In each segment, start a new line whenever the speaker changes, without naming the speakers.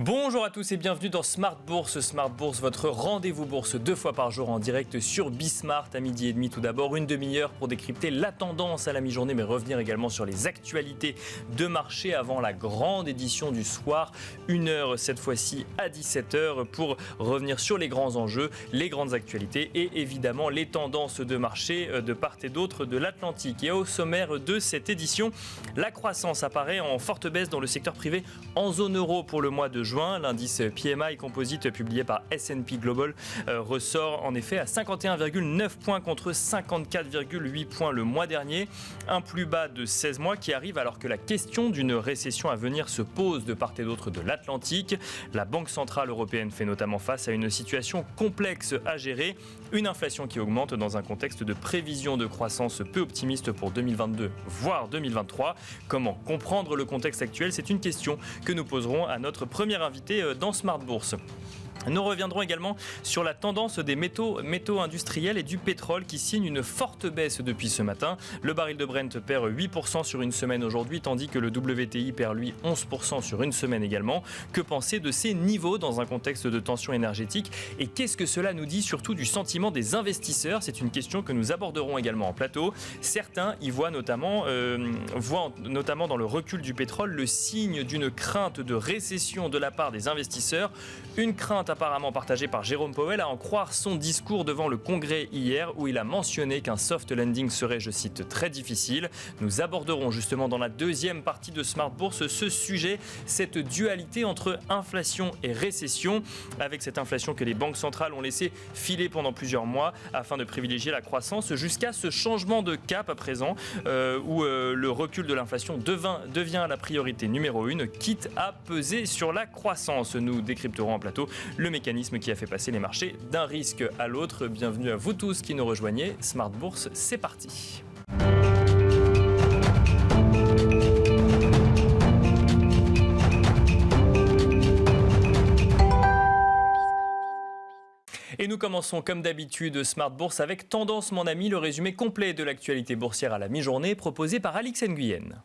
Bonjour à tous et bienvenue dans Smart Bourse. Smart Bourse, votre rendez-vous bourse 2 fois par jour en direct sur Bismart à 12h30. Tout d'abord, une demi-heure pour décrypter la tendance à la mi-journée, mais revenir également sur les actualités de marché avant la grande édition du soir. 1 heure cette fois-ci à 17h pour revenir sur les grands enjeux, les grandes actualités et évidemment les tendances de marché de part et d'autre de l'Atlantique. Et au sommaire de cette édition, la croissance apparaît en forte baisse dans le secteur privé en zone euro pour le mois de juin. L'indice PMI Composite publié par S&P Global ressort en effet à 51,9 points contre 54,8 points le mois dernier. Un plus bas de 16 mois qui arrive alors que la question d'une récession à venir se pose de part et d'autre de l'Atlantique. La Banque Centrale Européenne fait notamment face à une situation complexe à gérer. Une inflation qui augmente dans un contexte de prévision de croissance peu optimiste pour 2022, voire 2023. Comment comprendre le contexte actuel ? C'est une question que nous poserons à notre premier invité dans Smart Bourse. Nous reviendrons également sur la tendance des métaux industriels et du pétrole qui signe une forte baisse depuis ce matin. Le baril de Brent perd 8% sur une semaine aujourd'hui, tandis que le WTI perd lui 11% sur une semaine également. Que penser de ces niveaux dans un contexte de tension énergétique ? Et qu'est-ce que cela nous dit surtout du sentiment des investisseurs ? C'est une question que nous aborderons également en plateau. Certains y voient notamment dans le recul du pétrole le signe d'une crainte de récession de la part des investisseurs. Une crainte apparemment partagée par Jérôme Powell, à en croire son discours devant le Congrès hier, où il a mentionné qu'un soft landing serait, je cite, très difficile. Nous aborderons justement dans la deuxième partie de Smart Bourse ce sujet, cette dualité entre inflation et récession, avec cette inflation que les banques centrales ont laissé filer pendant plusieurs mois afin de privilégier la croissance, jusqu'à ce changement de cap à présent, où le recul de l'inflation devient la priorité numéro 1, quitte à peser sur la croissance. Nous décrypterons en plateau le mécanisme qui a fait passer les marchés d'un risque à l'autre. Bienvenue à vous tous qui nous rejoignez. Smart Bourse, c'est parti. Et nous commençons comme d'habitude Smart Bourse avec Tendance mon ami, le résumé complet de l'actualité boursière à la mi-journée proposé par Alix Nguyen.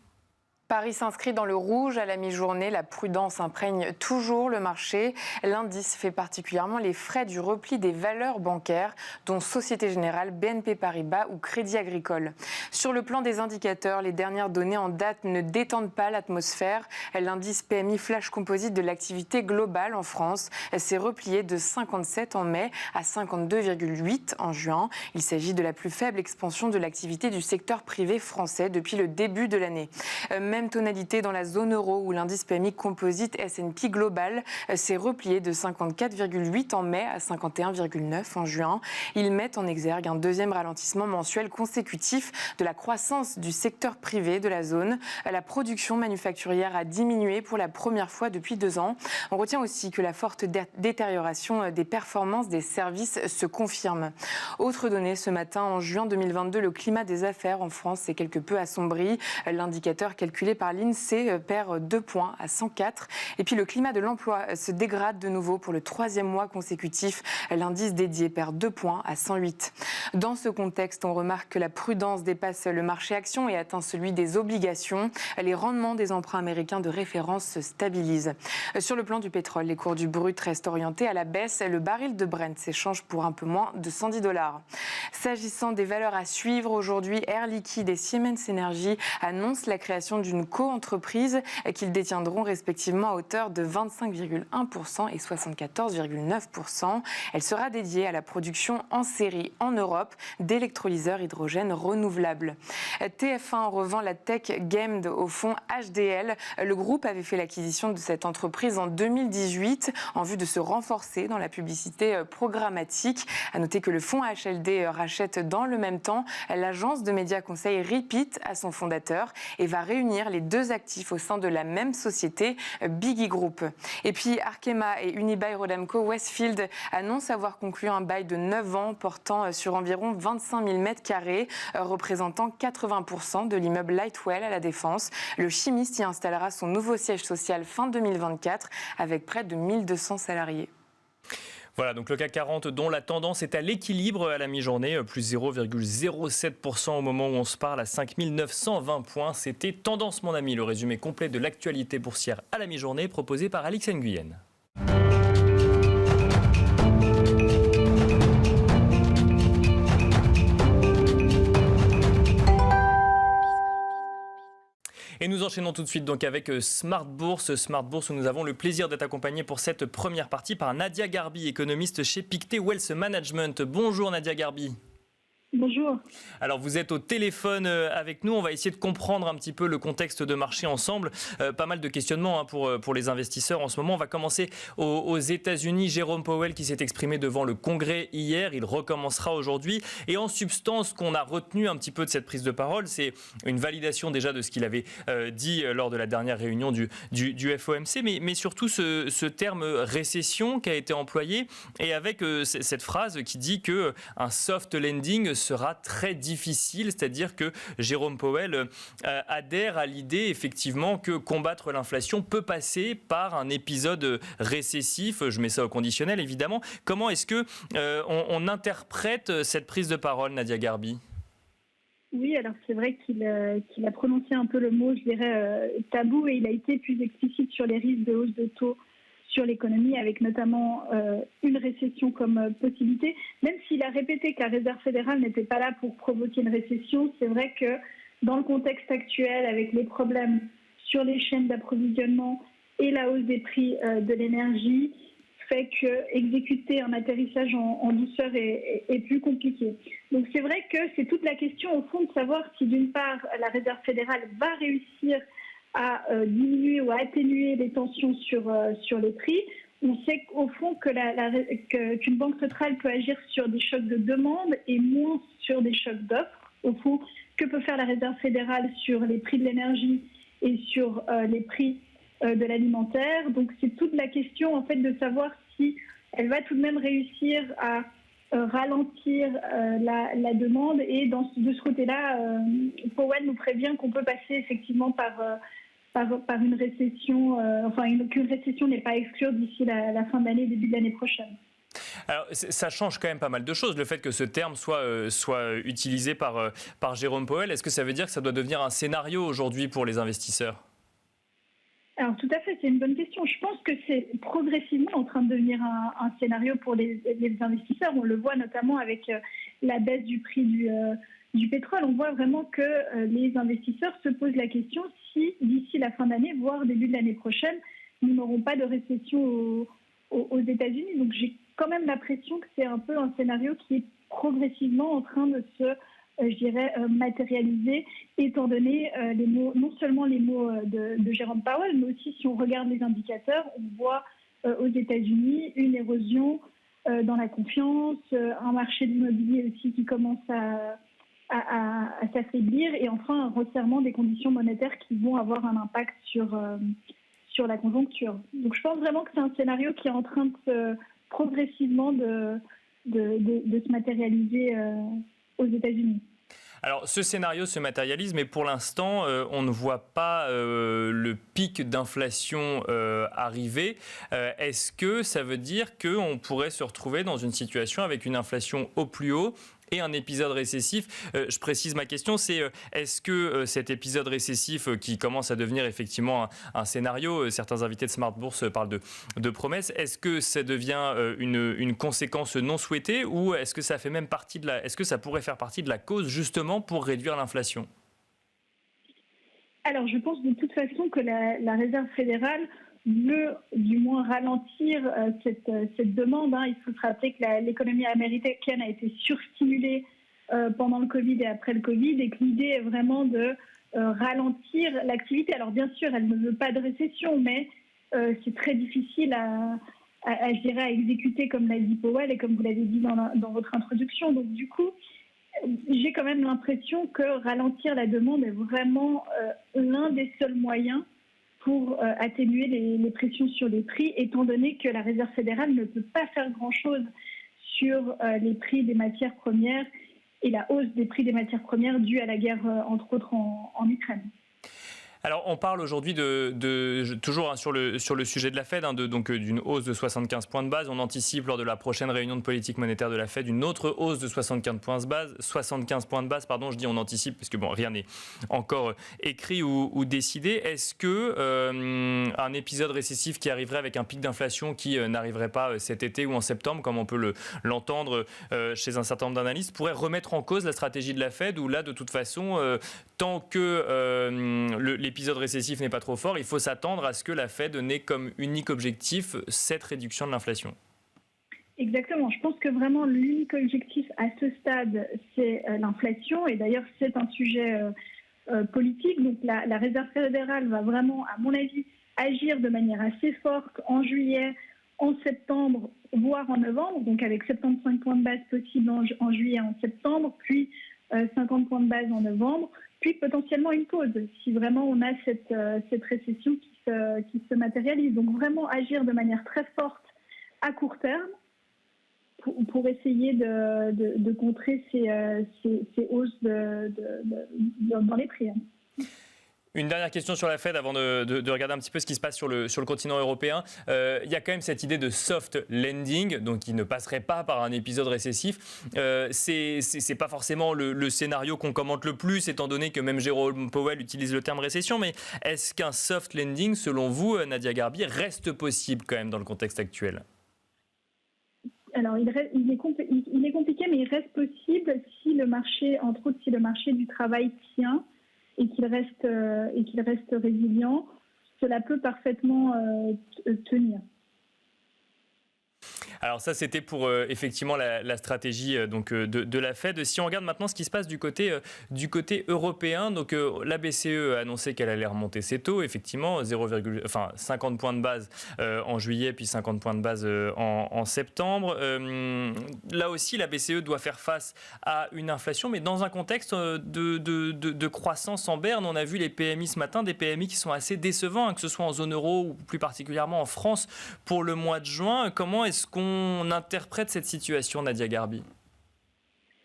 Paris s'inscrit dans le rouge à la mi-journée. La prudence imprègne toujours le marché. L'indice fait particulièrement les frais du repli des valeurs bancaires, dont Société Générale, BNP Paribas ou Crédit Agricole. Sur le plan des indicateurs, les dernières données en date ne détendent pas l'atmosphère. L'indice PMI Flash Composite de l'activité globale en France s'est replié de 57 en mai à 52,8 en juin. Il s'agit de la plus faible expansion de l'activité du secteur privé français depuis le début de l'année. Même tonalité dans la zone euro où l'indice PMI Composite S&P Global s'est replié de 54,8 en mai à 51,9 en juin. Ils mettent en exergue un deuxième ralentissement mensuel consécutif de la croissance du secteur privé de la zone. La production manufacturière a diminué pour la première fois depuis 2 ans. On retient aussi que la forte détérioration des performances des services se confirme. Autre donnée ce matin, en juin 2022, le climat des affaires en France s'est quelque peu assombri. L'indicateur calculé par l'INSEE perd 2 points à 104. Et puis le climat de l'emploi se dégrade de nouveau pour le 3e mois consécutif. L'indice dédié perd 2 points à 108. Dans ce contexte, on remarque que la prudence dépasse le marché action et atteint celui des obligations. Les rendements des emprunts américains de référence se stabilisent. Sur le plan du pétrole, les cours du brut restent orientés à la baisse. Le baril de Brent s'échange pour un peu moins de $110. S'agissant des valeurs à suivre aujourd'hui, Air Liquide et Siemens Energy annoncent la création d'une co-entreprise qu'ils détiendront respectivement à hauteur de 25,1% et 74,9%. Elle sera dédiée à la production en série en Europe d'électrolyseurs hydrogène renouvelables. TF1 revend la tech Gamed au fonds HDL. Le groupe avait fait l'acquisition de cette entreprise en 2018 en vue de se renforcer dans la publicité programmatique. À noter que le fonds HLD rachète dans le même temps l'agence de médias conseil Repeat à son fondateur et va réunir les 2 actifs au sein de la même société, Biggie Group. Et puis Arkema et Unibail-Rodamco Westfield annoncent avoir conclu un bail de 9 ans portant sur environ 25 000 m², représentant 80% de l'immeuble Lightwell à la Défense. Le chimiste y installera son nouveau siège social fin 2024 avec près de 1200 salariés.
Voilà, donc le CAC 40 dont la tendance est à l'équilibre à la mi-journée, plus 0,07% au moment où on se parle à 5 920 points. C'était Tendance mon ami, le résumé complet de l'actualité boursière à la mi-journée proposé par Alix Nguyen. Et nous enchaînons tout de suite donc avec Smart Bourse. Smart Bourse où nous avons le plaisir d'être accompagnés pour cette première partie par Nadia Garbi, économiste chez Pictet Wealth Management. Bonjour Nadia Garbi.
Bonjour.
Alors vous êtes au téléphone avec nous, on va essayer de comprendre un petit peu le contexte de marché ensemble. Pas mal de questionnements pour les investisseurs en ce moment. On va commencer aux États-Unis. Jérôme Powell qui s'est exprimé devant le Congrès hier, il recommencera aujourd'hui. Et en substance, ce qu'on a retenu un petit peu de cette prise de parole, c'est une validation déjà de ce qu'il avait dit lors de la dernière réunion du FOMC, mais surtout ce terme récession qui a été employé et avec cette phrase qui dit qu'un soft landing sera très difficile, c'est-à-dire que Jérôme Powell adhère à l'idée effectivement que combattre l'inflation peut passer par un épisode récessif. Je mets ça au conditionnel évidemment. Comment est-ce que on interprète cette prise de parole, Nadia Garbi ?
Oui, alors c'est vrai qu'il a prononcé un peu le mot, je dirais, tabou, et il a été plus explicite sur les risques de hausse de taux sur l'économie, avec notamment une récession comme possibilité. Même s'il a répété que la Réserve fédérale n'était pas là pour provoquer une récession, c'est vrai que dans le contexte actuel, avec les problèmes sur les chaînes d'approvisionnement et la hausse des prix de l'énergie, fait qu'exécuter un atterrissage en douceur est plus compliqué. Donc c'est vrai que c'est toute la question au fond de savoir si d'une part la Réserve fédérale va réussir à diminuer ou à atténuer les tensions sur les prix. On sait au fond qu'une banque centrale peut agir sur des chocs de demande et moins sur des chocs d'offres. Au fond, que peut faire la Réserve fédérale sur les prix de l'énergie et sur les prix de l'alimentaire. Donc c'est toute la question en fait de savoir si elle va tout de même réussir à ralentir la demande, et de ce côté-là, Powell nous prévient qu'on peut passer effectivement par une récession, qu'une récession n'est pas exclue d'ici la fin de l'année, début de l'année prochaine.
Alors, ça change quand même pas mal de choses, le fait que ce terme soit utilisé par Jérôme Powell. Est-ce que ça veut dire que ça doit devenir un scénario aujourd'hui pour les investisseurs ?
Alors tout à fait, c'est une bonne question. Je pense que c'est progressivement en train de devenir un scénario pour les investisseurs. On le voit notamment avec la baisse du prix du pétrole. On voit vraiment que les investisseurs se posent la question si d'ici la fin d'année, voire début de l'année prochaine, nous n'aurons pas de récession aux États-Unis. Donc j'ai quand même l'impression que c'est un peu un scénario qui est progressivement en train de se matérialiser, étant donné les mots, non seulement les mots de Jérôme Powell, mais aussi si on regarde les indicateurs, on voit aux États-Unis une érosion dans la confiance, un marché de l'immobilier aussi qui commence à s'affaiblir, et enfin un resserrement des conditions monétaires qui vont avoir un impact sur la conjoncture. Donc je pense vraiment que c'est un scénario qui est en train de progressivement de se matérialiser aux États-Unis.
Alors, ce scénario se matérialise, mais pour l'instant, on ne voit pas le pic d'inflation arriver. Est-ce que ça veut dire qu'on pourrait se retrouver dans une situation avec une inflation au plus haut et un épisode récessif? Je précise ma question, c'est est-ce que cet épisode récessif qui commence à devenir effectivement un scénario, certains invités de Smart Bourse parlent de promesses, est-ce que ça devient une conséquence non souhaitée, ou est-ce que ça fait même partie est-ce que ça pourrait faire partie de la cause justement pour réduire l'inflation?
Alors je pense de toute façon que la Réserve fédérale veut du moins ralentir cette demande. Il faut se rappeler que l'économie américaine a été surstimulée pendant le Covid et après le Covid, et que l'idée est vraiment de ralentir l'activité. Alors bien sûr, elle ne veut pas de récession, mais c'est très difficile je dirais, à exécuter, comme l'a dit Powell et comme vous l'avez dit dans votre introduction. Donc du coup, j'ai quand même l'impression que ralentir la demande est vraiment l'un des seuls moyens pour atténuer les pressions sur les prix, étant donné que la Réserve fédérale ne peut pas faire grand-chose sur les prix des matières premières et la hausse des prix des matières premières due à la guerre, entre autres, en Ukraine.
Alors, on parle aujourd'hui toujours sur le sujet de la Fed, donc d'une hausse de 75 points de base. On anticipe lors de la prochaine réunion de politique monétaire de la Fed une autre hausse de 75 points de base. Je dis on anticipe parce que rien n'est encore écrit ou décidé. Est-ce que un épisode récessif qui arriverait avec un pic d'inflation qui n'arriverait pas cet été ou en septembre, comme on peut l'entendre chez un certain nombre d'analystes, pourrait remettre en cause la stratégie de la Fed, où là, de toute façon, tant que les l'épisode récessif n'est pas trop fort, il faut s'attendre à ce que la Fed n'ait comme unique objectif cette réduction de l'inflation.
Exactement. Je pense que vraiment l'unique objectif à ce stade, c'est l'inflation. Et d'ailleurs, c'est un sujet politique. Donc la Réserve fédérale va vraiment, à mon avis, agir de manière assez forte en juillet, en septembre, voire en novembre. Donc avec 75 points de base possibles en juillet et en septembre, puis 50 points de base en novembre, puis potentiellement une pause, si vraiment on a cette récession qui se matérialise. Donc vraiment agir de manière très forte à court terme, pour essayer de contrer ces hausses dans les prix.
Une dernière question sur la Fed avant de regarder un petit peu ce qui se passe sur le continent européen. Il y a quand même cette idée de soft landing, donc qui ne passerait pas par un épisode récessif. C'est pas forcément le scénario qu'on commente le plus, étant donné que même Jérôme Powell utilise le terme récession. Mais est-ce qu'un soft landing, selon vous, Nadia Garbi, reste possible quand même dans le contexte actuel ?
Alors, il est compliqué, mais il reste possible si le marché, entre autres, si le marché du travail tient et qu'il reste résilient, cela peut parfaitement tenir. Alors ça, c'était pour effectivement la stratégie de la Fed. Si on regarde maintenant ce qui se passe du côté européen, donc la BCE a annoncé qu'elle allait remonter ses taux, effectivement, 50 points de base en juillet, puis 50 points de base en septembre. Là aussi, la BCE doit faire face à une inflation, mais dans un contexte de croissance en berne. On a vu les PMI ce matin, des PMI qui sont assez décevants, que ce soit en zone euro ou plus particulièrement en France pour le mois de juin. Comment est-ce qu'on interprète cette situation, Nadia Garbi ?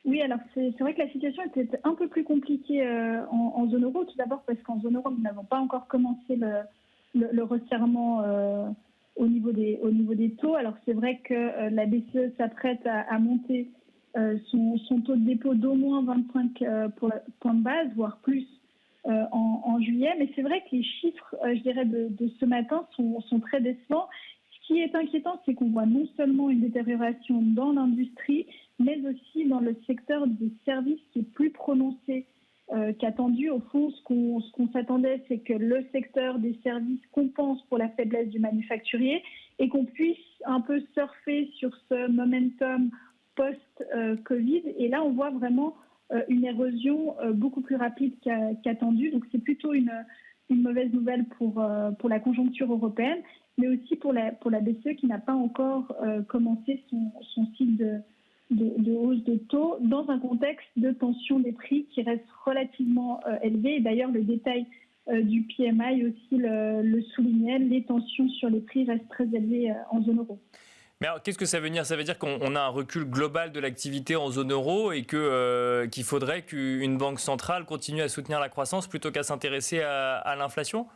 Oui, alors c'est vrai que la situation était un peu plus compliquée en zone euro. Tout d'abord parce qu'en zone euro, nous n'avons pas encore commencé le resserrement au niveau des taux. Alors c'est vrai que la BCE s'apprête à monter son taux de dépôt d'au moins 25 points de base, voire plus en juillet. Mais c'est vrai que les chiffres, je dirais, de ce matin sont très décevants. Ce qui est inquiétant, c'est qu'on voit non seulement une détérioration dans l'industrie, mais aussi dans le secteur des services qui est plus prononcé qu'attendu. Au fond, ce qu'on s'attendait, c'est que le secteur des services compense pour la faiblesse du manufacturier et qu'on puisse un peu surfer sur ce momentum post-Covid. Et là, on voit vraiment une érosion beaucoup plus rapide qu'attendu. Donc, c'est plutôt une mauvaise nouvelle pour la conjoncture européenne, mais aussi pour la BCE qui n'a pas encore commencé son cycle de hausse de taux dans un contexte de tension des prix qui reste relativement élevé. Et d'ailleurs, le détail du PMI aussi le soulignait, les tensions sur les prix restent très élevées en zone euro.
Mais alors, qu'est-ce que ça veut dire ? Ça veut dire qu'on a un recul global de l'activité en zone euro et qu'il faudrait qu'une banque centrale continue à soutenir la croissance plutôt qu'à s'intéresser à l'inflation ?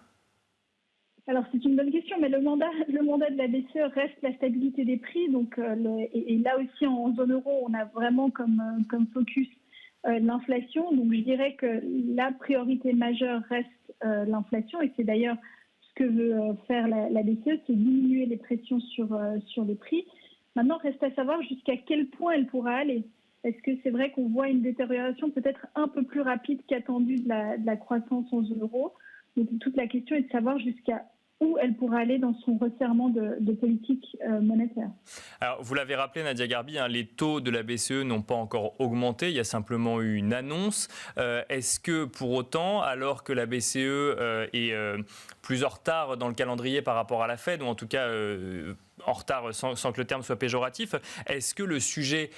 Alors, c'est une bonne question, mais le mandat de la BCE reste la stabilité des prix. Donc, et là aussi, en zone euro, on a vraiment comme focus l'inflation. Donc, je dirais que la priorité majeure reste l'inflation. Et c'est d'ailleurs ce que veut faire la BCE, c'est diminuer les pressions sur les prix. Maintenant, reste à savoir jusqu'à quel point elle pourra aller. Est-ce que c'est vrai qu'on voit une détérioration peut-être un peu plus rapide qu'attendue de la croissance en zone euro ? Donc, toute la question est de savoir jusqu'à où elle pourra aller dans son resserrement de politique monétaire. Alors, vous l'avez rappelé, Nadia Garbi, les taux de la BCE n'ont pas encore augmenté, il y a simplement eu une annonce. Est-ce que pour autant, alors que la BCE est plus en retard dans le calendrier par rapport à la Fed, ou en tout cas en retard sans que le terme soit péjoratif, est-ce que le sujet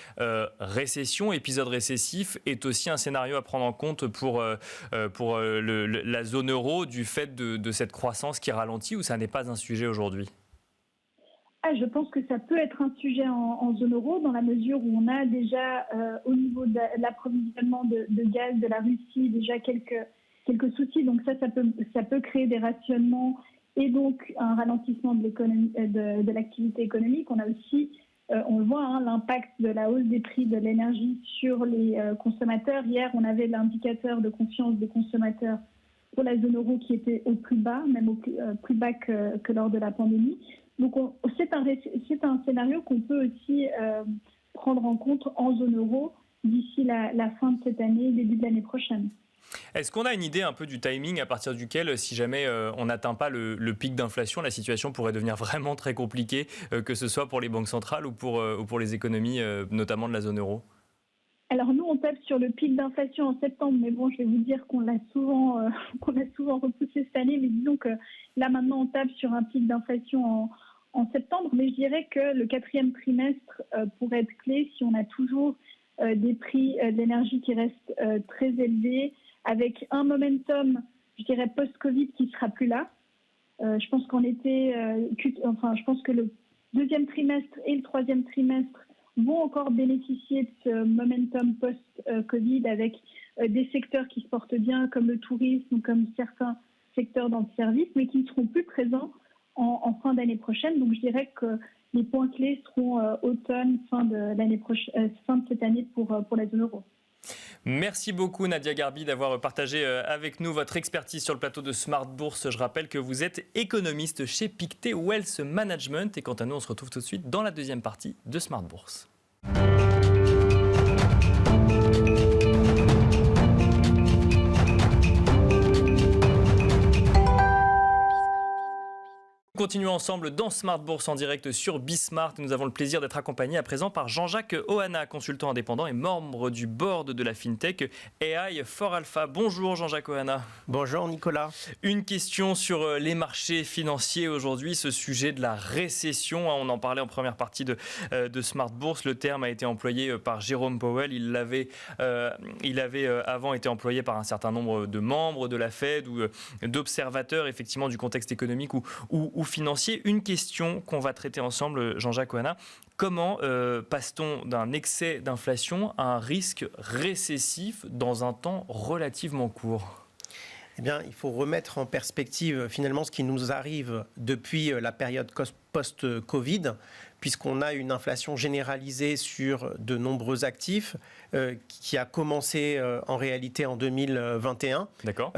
récession, épisode récessif, est aussi un scénario à prendre en compte pour la zone euro du fait de cette croissance qui ralentit, ou ça n'est pas un sujet aujourd'hui ? Je pense que ça peut être un sujet en zone euro dans la mesure où on a déjà au niveau de l'approvisionnement de gaz de la Russie déjà quelques soucis. Donc ça peut créer des rationnements et donc un ralentissement de l'économie, de l'activité économique. On a aussi, on le voit, l'impact de la hausse des prix de l'énergie sur les consommateurs. Hier, on avait l'indicateur de confiance des consommateurs pour la zone euro qui était au plus bas, même au plus bas que lors de la pandémie. Donc c'est un scénario qu'on peut aussi prendre en compte en zone euro d'ici la fin de cette année, début de l'année prochaine. Est-ce qu'on a une idée un peu du timing à partir duquel, si jamais on n'atteint pas le pic d'inflation, la situation pourrait devenir vraiment très compliquée, que ce soit pour les banques centrales ou pour les économies, notamment de la zone euro ?
Alors nous, on tape sur le pic d'inflation en septembre, mais bon, je vais vous dire qu'on l'a souvent repoussé cette année, mais disons que là maintenant, on tape sur un pic d'inflation en septembre, mais je dirais que le 4e trimestre pourrait être clé si on a toujours des prix de l'énergie qui restent très élevés, avec un momentum, je dirais post-Covid, qui sera plus là. Je pense je pense que le 2e trimestre et le 3e trimestre vont encore bénéficier de ce momentum post-Covid avec des secteurs qui se portent bien, comme le tourisme, comme certains secteurs dans le service, mais qui ne seront plus présents en fin d'année prochaine. Donc je dirais que les points clés seront automne, fin de cette année pour la zone euro.
Merci beaucoup Nadia Garbi d'avoir partagé avec nous votre expertise sur le plateau de Smart Bourse. Je rappelle que vous êtes économiste chez Pictet Wealth Management. Et quant à nous, on se retrouve tout de suite dans la deuxième partie de Smart Bourse. Continuons ensemble dans Smart Bourse en direct sur Bismart. Nous avons le plaisir d'être accompagnés à présent par Jean-Jacques Ohana, consultant indépendant et membre du board de la FinTech AI for Alpha. Bonjour Jean-Jacques Ohana.
Bonjour Nicolas.
Une question sur les marchés financiers aujourd'hui, ce sujet de la récession. On en parlait en première partie de Smart Bourse. Le terme a été employé par Jérôme Powell. Il avait avant été employé par un certain nombre de membres de la Fed ou d'observateurs effectivement du contexte économique ou financier. Une question qu'on va traiter ensemble, Jean-Jacques Ohana. Comment passe-t-on d'un excès d'inflation à un risque récessif dans un temps relativement court ?
Eh bien, il faut remettre en perspective finalement ce qui nous arrive depuis la période post-Covid, puisqu'on a une inflation généralisée sur de nombreux actifs qui a commencé en réalité en 2021.
D'accord.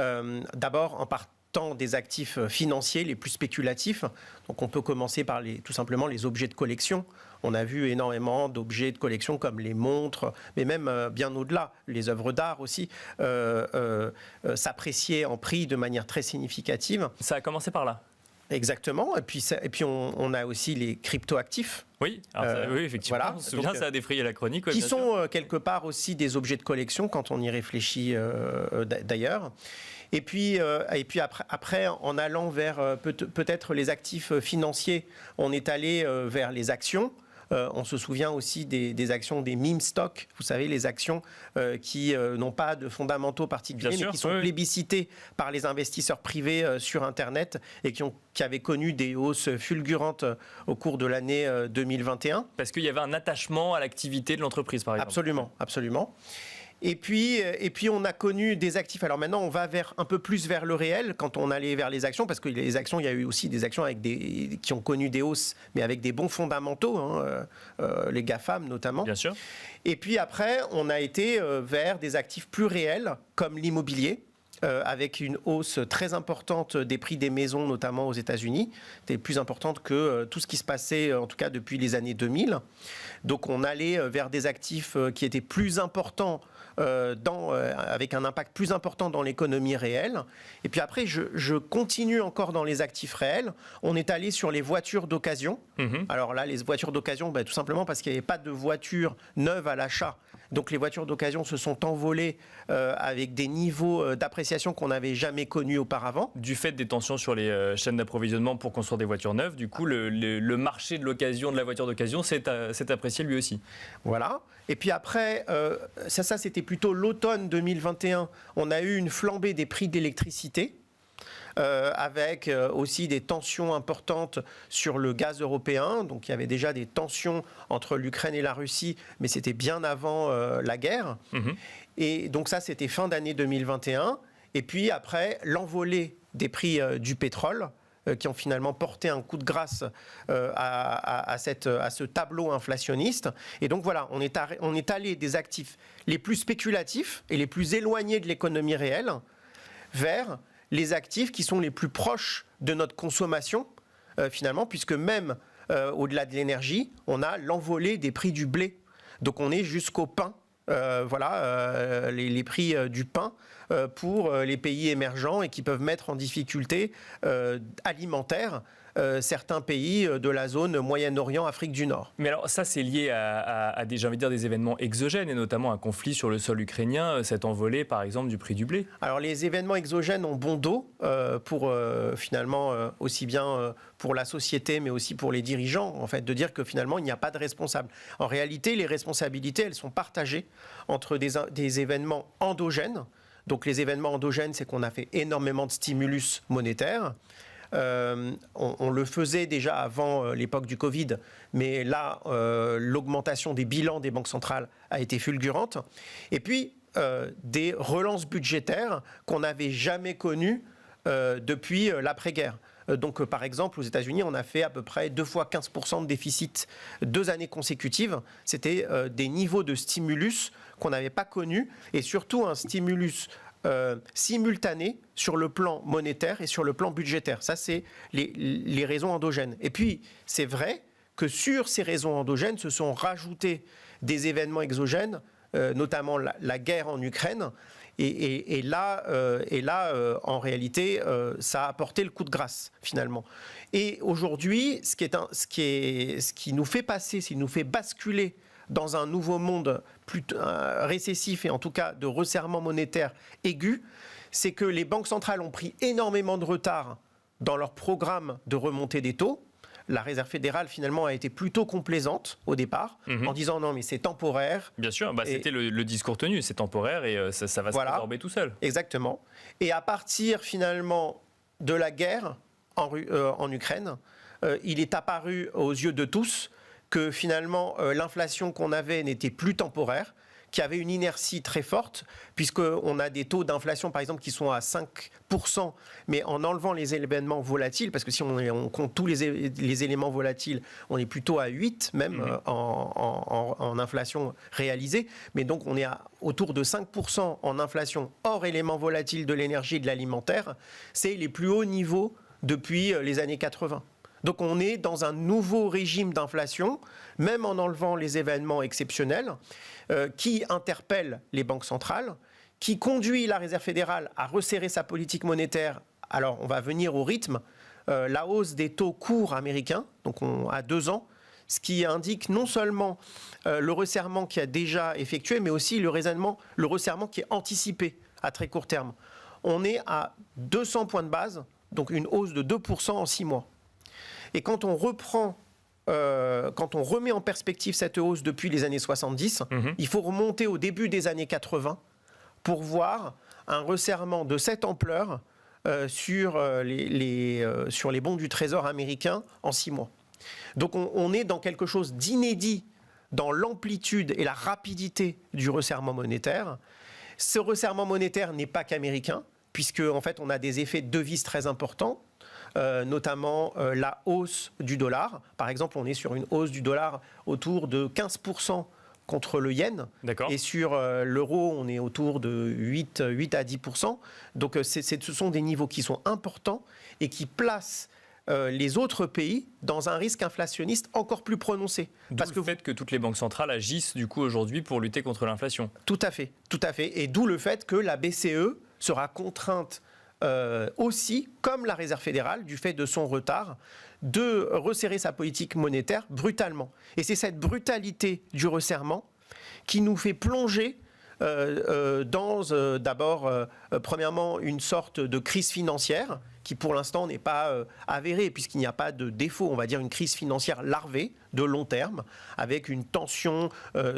D'abord en partant des actifs financiers les plus spéculatifs. Donc on peut commencer par tout simplement les objets de collection. On a vu énormément d'objets de collection comme les montres, mais même bien au-delà, les œuvres d'art aussi, s'apprécier en prix de manière très significative.
Ça a commencé par là.
Exactement. Et puis on a aussi les cryptoactifs.
Oui, oui, effectivement. Voilà. On se souvient, ça a défrayé la chronique.
Qui sont quelque part aussi des objets de collection quand on y réfléchit d'ailleurs. Et puis après, en allant vers peut-être les actifs financiers, on est allé vers les actions. On se souvient aussi des actions des meme stocks, vous savez, les actions qui n'ont pas de fondamentaux particuliers, mais qui sont plébiscitées par les investisseurs privés sur Internet et qui avaient connu des hausses fulgurantes au cours de l'année 2021.
Parce qu'il y avait un attachement à l'activité de l'entreprise, par exemple.
Absolument, absolument. Et puis on a connu des actifs. Alors maintenant, on va un peu plus vers le réel quand on allait vers les actions, parce que les actions, il y a eu aussi des actions qui ont connu des hausses, mais avec des bons fondamentaux, les GAFAM notamment.
Bien sûr.
Et puis après, on a été vers des actifs plus réels, comme l'immobilier. Avec une hausse très importante des prix des maisons, notamment aux États-Unis. C'était plus importante que tout ce qui se passait, en tout cas depuis les années 2000. Donc on allait vers des actifs qui étaient plus importants, avec un impact plus important dans l'économie réelle. Et puis après, je continue encore dans les actifs réels. On est allé sur les voitures d'occasion. Alors là, les voitures d'occasion, tout simplement parce qu'il n'y avait pas de voitures neuves à l'achat. Donc les voitures d'occasion se sont envolées avec des niveaux d'appréciation qu'on n'avait jamais connus auparavant.
Du fait des tensions sur les chaînes d'approvisionnement pour construire des voitures neuves, du coup le marché de l'occasion, de la voiture d'occasion s'est apprécié lui aussi.
Voilà. Et puis après, ça c'était plutôt l'automne 2021. On a eu une flambée des prix d'électricité. Avec aussi des tensions importantes sur le gaz européen. Donc il y avait déjà des tensions entre l'Ukraine et la Russie, mais c'était bien avant la guerre. Et donc ça, c'était fin d'année 2021. Et puis après, l'envolée des prix du pétrole, qui ont finalement porté un coup de grâce à ce tableau inflationniste. Et donc voilà, on est allé des actifs les plus spéculatifs et les plus éloignés de l'économie réelle vers les actifs qui sont les plus proches de notre consommation, finalement, puisque même au-delà de l'énergie, on a l'envolée des prix du blé. Donc on est jusqu'au pain les prix du pain pour les pays émergents et qui peuvent mettre en difficulté alimentaire certains pays de la zone Moyen-Orient, Afrique du Nord.
Mais alors ça, c'est lié à des, j'ai envie de dire, des événements exogènes et notamment un conflit sur le sol ukrainien, cette envolée par exemple du prix du blé.
Alors les événements exogènes ont bon dos pour finalement aussi bien pour la société mais aussi pour les dirigeants, en fait, de dire que finalement il n'y a pas de responsable. En réalité, les responsabilités, elles sont partagées entre des événements endogènes. Donc les événements endogènes, c'est qu'on a fait énormément de stimulus monétaire. On le faisait déjà avant l'époque du Covid, mais là, l'augmentation des bilans des banques centrales a été fulgurante. Et puis, des relances budgétaires qu'on n'avait jamais connues depuis l'après-guerre. Donc, par exemple, aux États-Unis, on a fait à peu près 2 fois 15% de déficit 2 années consécutives. C'était des niveaux de stimulus qu'on n'avait pas connus, et surtout un stimulus simultané sur le plan monétaire et sur le plan budgétaire. Ça, c'est les raisons endogènes. Et puis, c'est vrai que sur ces raisons endogènes se sont rajoutés des événements exogènes, notamment la guerre en Ukraine. Et là, en réalité, ça a apporté le coup de grâce, finalement. Et aujourd'hui, ce qui nous fait passer, ce qui nous fait basculer dans un nouveau monde plus récessif et en tout cas de resserrement monétaire aigu, c'est que les banques centrales ont pris énormément de retard dans leur programme de remontée des taux. La Réserve fédérale, finalement, a été plutôt complaisante au départ, en disant non, mais c'est temporaire.
Bien sûr, c'était le discours tenu, c'est temporaire et ça va se résorber tout seul.
Exactement. Et à partir, finalement, de la guerre en Ukraine, il est apparu aux yeux de tous que finalement l'inflation qu'on avait n'était plus temporaire, qu'il y avait une inertie très forte, puisqu'on a des taux d'inflation, par exemple, qui sont à 5%, mais en enlevant les éléments volatiles, parce que si on compte tous les éléments volatiles, on est plutôt à 8, même en inflation réalisée, mais donc on est autour de 5% en inflation hors éléments volatiles de l'énergie et de l'alimentaire. C'est les plus hauts niveaux depuis les années 80. Donc on est dans un nouveau régime d'inflation, même en enlevant les événements exceptionnels, qui interpelle les banques centrales, qui conduit la Réserve fédérale à resserrer sa politique monétaire. Alors on va venir au rythme, la hausse des taux courts américains, donc à 2 ans, ce qui indique non seulement le resserrement qui a déjà effectué, mais aussi le resserrement qui est anticipé à très court terme. On est à 200 points de base, donc une hausse de 2% en 6 mois. Et quand on remet en perspective cette hausse depuis les années 70, il faut remonter au début des années 80 pour voir un resserrement de cette ampleur sur les bons du Trésor américain en 6 mois. Donc on est dans quelque chose d'inédit dans l'amplitude et la rapidité du resserrement monétaire. Ce resserrement monétaire n'est pas qu'américain, puisque en fait on a des effets de devise très importants. Notamment la hausse du dollar. Par exemple, on est sur une hausse du dollar autour de 15% contre le yen.
D'accord.
Et sur l'euro, on est autour de 8 à 10%. Donc ce sont des niveaux qui sont importants et qui placent les autres pays dans un risque inflationniste encore plus prononcé.
Parce que le fait que toutes les banques centrales agissent du coup aujourd'hui pour lutter contre l'inflation.
Tout à fait. Et d'où le fait que la BCE sera contrainte aussi, comme la Réserve fédérale, du fait de son retard, de resserrer sa politique monétaire brutalement. Et c'est cette brutalité du resserrement qui nous fait plonger dans d'abord, premièrement, une sorte de crise financière qui pour l'instant n'est pas avérée puisqu'il n'y a pas de défaut, on va dire une crise financière larvée de long terme avec une tension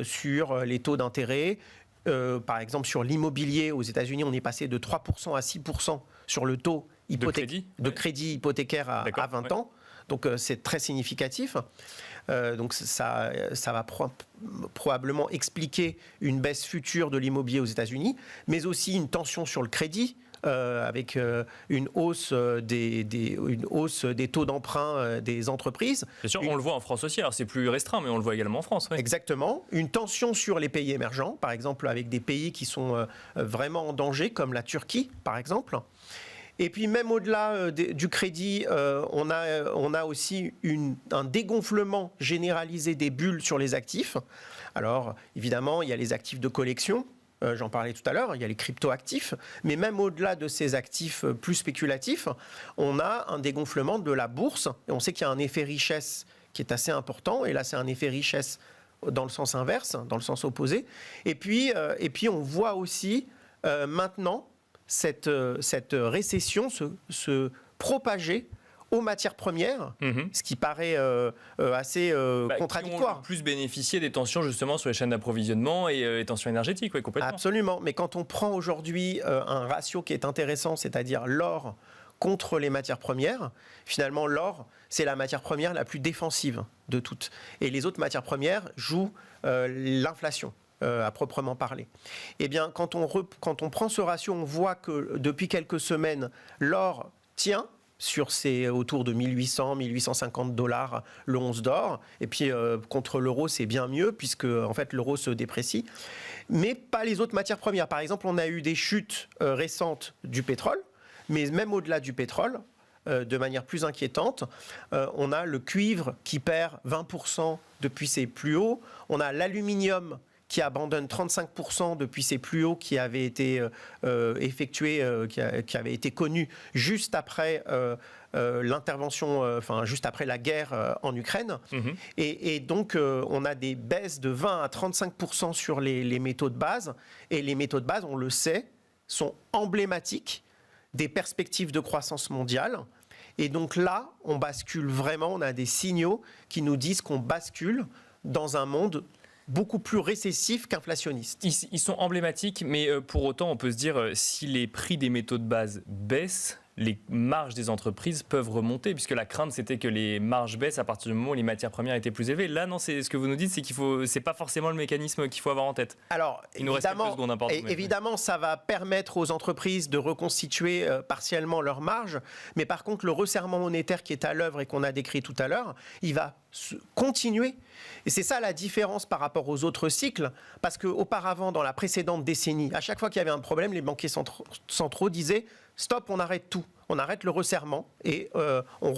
sur les taux d'intérêt. Par exemple, sur l'immobilier aux États-Unis, on est passé de 3% à 6% sur le taux de crédit hypothécaire à 20 ans. Donc, c'est très significatif. Donc, ça va probablement expliquer une baisse future de l'immobilier aux États-Unis, mais aussi une tension sur le crédit, avec une hausse des taux d'emprunt des entreprises.
Bien sûr, on le voit en France aussi. Alors c'est plus restreint, mais on le voit également en France. Oui.
Exactement. Une tension sur les pays émergents, par exemple avec des pays qui sont vraiment en danger, comme la Turquie, par exemple. Et puis même au-delà du crédit, on a aussi un dégonflement généralisé des bulles sur les actifs. Alors évidemment, il y a les actifs de collection, j'en parlais tout à l'heure, il y a les crypto-actifs, mais même au-delà de ces actifs plus spéculatifs, on a un dégonflement de la bourse. Et on sait qu'il y a un effet richesse qui est assez important, et là c'est un effet richesse dans le sens inverse, dans le sens opposé. Et puis on voit aussi maintenant cette récession se propager aux matières premières, ce qui paraît assez contradictoire.
Qui ont plus bénéficié des tensions justement sur les chaînes d'approvisionnement et les tensions énergétiques, oui, complètement.
Absolument, mais quand on prend aujourd'hui un ratio qui est intéressant, c'est-à-dire l'or contre les matières premières, finalement l'or, c'est la matière première la plus défensive de toutes. Et les autres matières premières jouent l'inflation. À proprement parler. Eh bien, quand on prend ce ratio, on voit que depuis quelques semaines, l'or tient sur autour de 1800, 1850 $ le once d'or. Et puis, contre l'euro, c'est bien mieux, puisque en fait, l'euro se déprécie. Mais pas les autres matières premières. Par exemple, on a eu des chutes récentes du pétrole, mais même au-delà du pétrole, de manière plus inquiétante, on a le cuivre qui perd 20% depuis ses plus hauts. On a l'aluminium qui abandonne 35% depuis ses plus hauts qui avaient été effectués, qui avaient été connus juste après l'intervention, juste après la guerre en Ukraine. Et donc, on a des baisses de 20 à 35% sur les métaux de base. Et les métaux de base, on le sait, sont emblématiques des perspectives de croissance mondiale. Et donc là, on bascule vraiment, on a des signaux qui nous disent qu'on bascule dans un monde beaucoup plus récessif qu'inflationniste.
Ils sont emblématiques, mais pour autant, on peut se dire, si les prix des métaux de base baissent, les marges des entreprises peuvent remonter, puisque la crainte, c'était que les marges baissent à partir du moment où les matières premières étaient plus élevées. Là, non, c'est ce que vous nous dites, c'est pas forcément le mécanisme qu'il faut avoir en tête.
Alors, évidemment, ça va permettre aux entreprises de reconstituer partiellement leurs marges, mais par contre, le resserrement monétaire qui est à l'œuvre et qu'on a décrit tout à l'heure, il va continuer. Et c'est ça la différence par rapport aux autres cycles, parce qu'auparavant, dans la précédente décennie, à chaque fois qu'il y avait un problème, les banquiers centraux disaient « stop, on arrête tout, on arrête le resserrement et on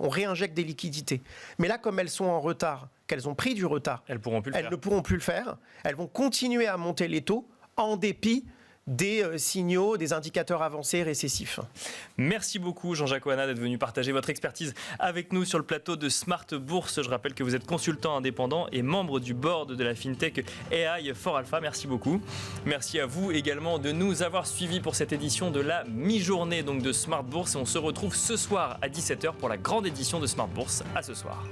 réinjecte des liquidités ». Mais là, comme elles sont en retard, qu'elles ont pris du retard, elles ne pourront plus le faire, elles vont continuer à monter les taux en dépit des signaux, des indicateurs avancés récessifs.
Merci beaucoup Jean-Jacques Oana d'être venu partager votre expertise avec nous sur le plateau de Smart Bourse. Je rappelle que vous êtes consultant indépendant et membre du board de la FinTech AI for Alpha. Merci beaucoup. Merci à vous également de nous avoir suivis pour cette édition de la mi-journée donc de Smart Bourse. Et on se retrouve ce soir à 17h pour la grande édition de Smart Bourse. À ce soir.